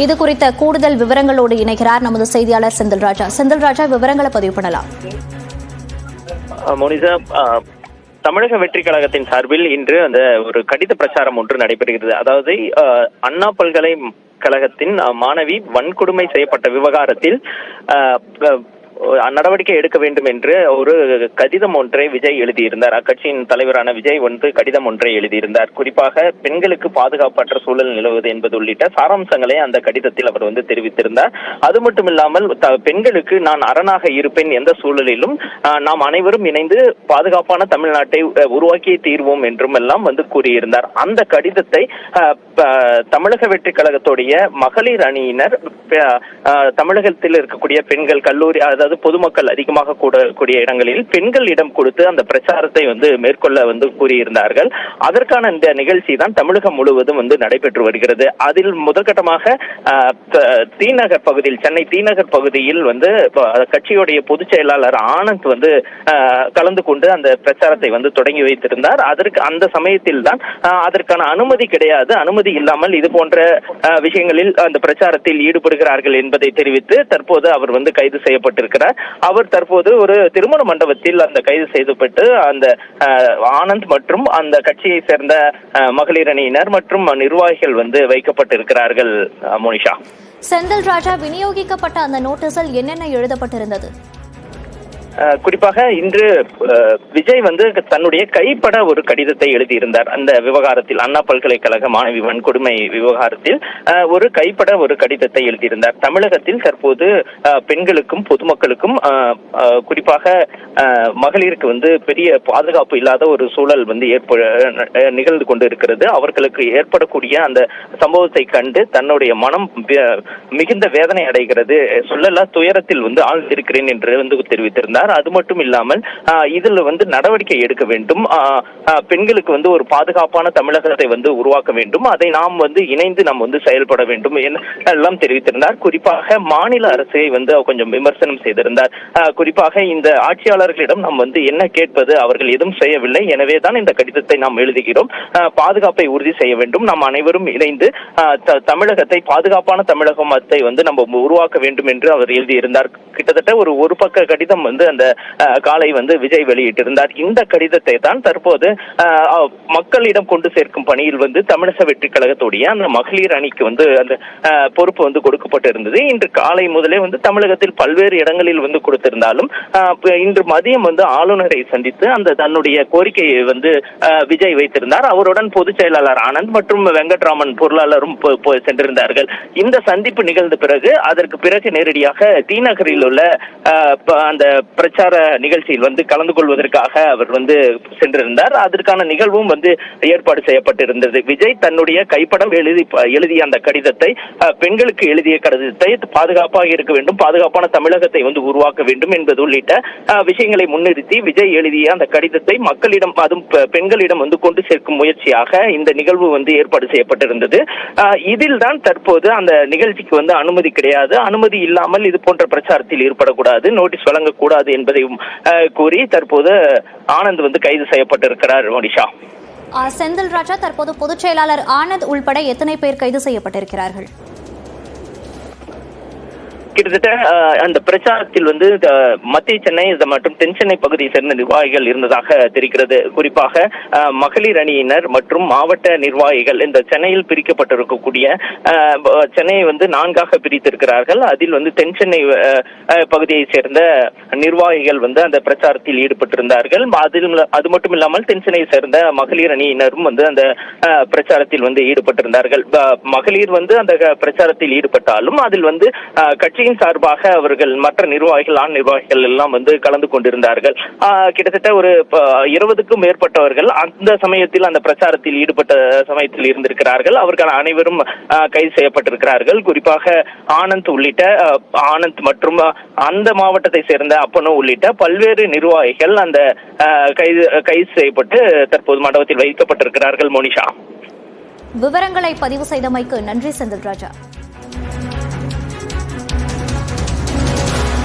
இது குறித்த கூடுதல் விவரங்களோடு இணைகிறார் நமது செய்தியாளர் செந்தில்ராஜா. செந்தில்ராஜா, விவரங்களை பதிவு பண்ணலாம். மோனிசா, தமிழக வெற்றி கழகத்தின் சார்பில் இன்று அந்த ஒரு கடித பிரச்சாரம் ஒன்று நடைபெறுகிறது. அதாவது அண்ணா பல்கலைக்கழகத்தின் மாணவி வன்கொடுமை செய்யப்பட்ட விவகாரத்தில் நடவடிக்கை எடுக்க வேண்டும் என்று ஒரு கடிதம் ஒன்றை விஜய் எழுதியிருந்தார். அக்கட்சியின் தலைவரான விஜய் கடிதம் ஒன்றை எழுதியிருந்தார். குறிப்பாக பெண்களுக்கு பாதுகாப்பற்ற சூழல் நிலவுவது என்பது உள்ளிட்ட சாராம்சங்களை அந்த கடிதத்தில் அவர் தெரிவித்திருந்தார். அது மட்டும் இல்லாமல் பெண்களுக்கு நான் அரணாக இருப்பேன், எந்த சூழலிலும் நாம் அனைவரும் இணைந்து பாதுகாப்பான தமிழ்நாட்டை உருவாக்கியே தீர்வோம் என்றும் எல்லாம் கூறியிருந்தார். அந்த கடிதத்தை தமிழக வெற்றி கழகத்துடைய மகளிர் அணியினர் தமிழகத்தில் இருக்கக்கூடிய பெண்கள், கல்லூரி, அதாவது பொதுமக்கள் அதிகமாக கூடக்கூடிய இடங்களில் பெண்களிடம் கொடுத்து அந்த பிரச்சாரத்தை மேற்கொள்ள கூறியிருந்தார்கள். அதற்கான இந்த நிகழ்ச்சி தான் தமிழகம் முழுவதும் நடைபெற்று வருகிறது. அதில் முதற்கட்டமாக தீநகர் பகுதியில், சென்னை தீநகர் பகுதியில் கட்சியுடைய பொதுச் செயலாளர் ஆனந்த் கலந்து கொண்டு அந்த பிரச்சாரத்தை தொடங்கி வைத்திருந்தார். அந்த சமயத்தில் தான் அதற்கான அனுமதி கிடையாது, அனுமதி இல்லாமல் இது போன்ற விஷயங்களில் அந்த பிரச்சாரத்தில் ஈடுபடுகிறார்கள் என்பதை தெரிவித்து தற்போது அவர் கைது செய்யப்பட்டிருக்கிறார். அவர் தற்போது ஒரு திருமண மண்டபத்தில் கைது செய்யப்பட்டு அந்த ஆனந்த் மற்றும் அந்த கட்சியை சேர்ந்த மகளிர் அணியினர் மற்றும் நிர்வாகிகள் வைக்கப்பட்டிருக்கிறார்கள். மோனிஷா, செந்தில்ராஜா, விநியோகிக்கப்பட்ட அந்த நோட்டீஸில் என்னென்ன எழுதப்பட்டிருந்தது? குறிப்பாக இன்று விஜய் தன்னுடைய கைப்பட ஒரு கடிதத்தை எழுதியிருந்தார். அந்த விவகாரத்தில், அண்ணா பல்கலைக்கழக மாணவி வன்கொடுமை விவகாரத்தில் ஒரு கைப்பட ஒரு கடிதத்தை எழுதியிருந்தார். தமிழகத்தில் தற்போது பெண்களுக்கும் பொதுமக்களுக்கும் குறிப்பாக மகளிருக்கு பெரிய பாதுகாப்பு இல்லாத ஒரு சூழல் நிகழ்ந்து கொண்டு இருக்கிறது. அவர்களுக்கு ஏற்படக்கூடிய அந்த சம்பவத்தை கண்டு தன்னுடைய மனம் மிகுந்த வேதனை அடைகிறது, சொல்லல துயரத்தில் ஆழ்ந்திருக்கிறேன் என்று தெரிவித்திருந்தார். அது மட்டும் இல்லாமல் இதில் நடவடிக்கை எடுக்க வேண்டும், பெண்களுக்கு ஒரு பாதுகாப்பான தமிழகத்தை உருவாக்க வேண்டும், அதை நாம் இணைந்து நாம் செயல்பட வேண்டும் எல்லாம் தெரிவித்திருந்தார். குறிப்பாக மாநில அரசை கொஞ்சம் விமர்சனம் செய்திருந்தார். குறிப்பாக இந்த ஆட்சியாளர்களிடம் நாம் என்ன கேட்பது, அவர்கள் எதுவும் செய்யவில்லை, எனவே தான் இந்த கடிதத்தை நாம் எழுதுகிறோம், பாதுகாப்பை உறுதி செய்ய வேண்டும், நாம் அனைவரும் இணைந்து தமிழகத்தை பாதுகாப்பான தமிழகத்தை நம்ம உருவாக்க வேண்டும் என்று அவர் எழுதியிருந்தார். கிட்டத்தட்ட ஒரு பக்க கடிதம் அந்த காலை விஜய் வெளியிட்டிருந்தார். இந்த கடிதத்தை தான் தற்போது மக்களிடம் கொண்டு சேர்க்கும் பணியில் தமிழக வெற்றி கழகத்துடைய அந்த மகளிர் அணிக்கு அந்த பொறுப்பு கொடுக்கப்பட்டிருந்தது. இன்று காலை முதலே தமிழகத்தில் பல்வேறு இடங்களில் கொடுத்திருந்தாலும் இன்று மதியம் ஆளுநரை சந்தித்து அந்த தன்னுடைய கோரிக்கையை விஜய் வைத்திருந்தார். அவருடன் பொதுச் செயலாளர் ஆனந்த் மற்றும் வெங்கட்ராமன் பொருளாளரும் சென்றிருந்தார்கள். இந்த சந்திப்பு நிகழ்ந்த பிறகு அதற்கு பிறகு நேரடியாக தீநகரில் உள்ள அந்த பிரச்சார நிகழ்ச்சியில் கலந்து கொள்வதற்காக அவர் சென்றிருந்தார். அதற்கான நிகழ்வும் ஏற்பாடு செய்யப்பட்டிருந்தது. விஜய் தன்னுடைய கைப்படம் எழுதிய அந்த கடிதத்தை, பெண்களுக்கு எழுதிய கடிதத்தை, பாதுகாப்பாக இருக்க வேண்டும், பாதுகாப்பான தமிழகத்தை உருவாக்க வேண்டும் என்பது உள்ளிட்ட விஷயங்களை முன்னிறுத்தி விஜய் எழுதிய அந்த கடிதத்தை மக்களிடம், அதுவும் பெண்களிடம் கொண்டு சேர்க்கும் முயற்சியாக இந்த நிகழ்வு ஏற்பாடு செய்யப்பட்டிருந்தது. இதில் தான் தற்போது அந்த நிகழ்ச்சிக்கு அனுமதி கிடையாது, அனுமதி இல்லாமல் இது போன்ற பிரச்சாரத்தில் ஈடுபடக்கூடாது, நோட்டீஸ் வழங்கக்கூடாது என்பதையும் கூறி தற்போது ஆனந்த் கைது செய்யப்பட்டிருக்கிறார். மோனிஷா, செந்தில்ராஜா, தற்போது பொதுச் செயலாளர் ஆனந்த் உள்பட எத்தனை பேர் கைது செய்யப்பட்டிருக்கிறார்கள்? கிட்டத்தட்ட அந்த பிரச்சாரத்தில் மத்திய சென்னை மற்றும் தென் சென்னை பகுதியை சேர்ந்த நிர்வாகிகள் இருந்ததாக தெரிகிறது. குறிப்பாக மகளிர் அணியினர் மற்றும் மாவட்ட நிர்வாகிகள் இந்த சென்னையில் பிரிக்கப்பட்டிருக்கக்கூடிய சென்னையை 4ஆக பிரித்திருக்கிறார்கள். அதில் தென் சென்னை பகுதியை சேர்ந்த நிர்வாகிகள் அந்த பிரச்சாரத்தில் ஈடுபட்டிருந்தார்கள். அது மட்டும் இல்லாமல் தென் சென்னையை சேர்ந்த மகளிர் அணியினரும் அந்த பிரச்சாரத்தில் ஈடுபட்டிருந்தார்கள். மகளிர் அந்த பிரச்சாரத்தில் ஈடுபட்டாலும் அதில் கட்சி சார்பாக அவர்கள் மற்ற நிர்வாகிகள், ஆண் நிர்வாகிகள் எல்லாம் கலந்து கொண்டிருந்தார்கள். கிட்டத்தட்ட ஒரு 20க்கும் மேற்பட்டவர்கள் அந்த சமயத்தில் அந்த பிரச்சாரத்தில் ஈடுபட்ட சமயத்தில் இருந்திருக்கிறார்கள். அவர்கள் அனைவரும் கைது செய்யப்பட்டிருக்கிறார்கள். குறிப்பாக ஆனந்த் மற்றும் அந்த மாவட்டத்தை சேர்ந்த அப்பனோ உள்ளிட்ட பல்வேறு நிர்வாகிகள் அந்த கைது செய்யப்பட்டு தற்போது மண்டபத்தில் வைக்கப்பட்டிருக்கிறார்கள். மோனிஷா, விவரங்களை பதிவு செய்தமைக்கு நன்றி செந்தில்ராஜா.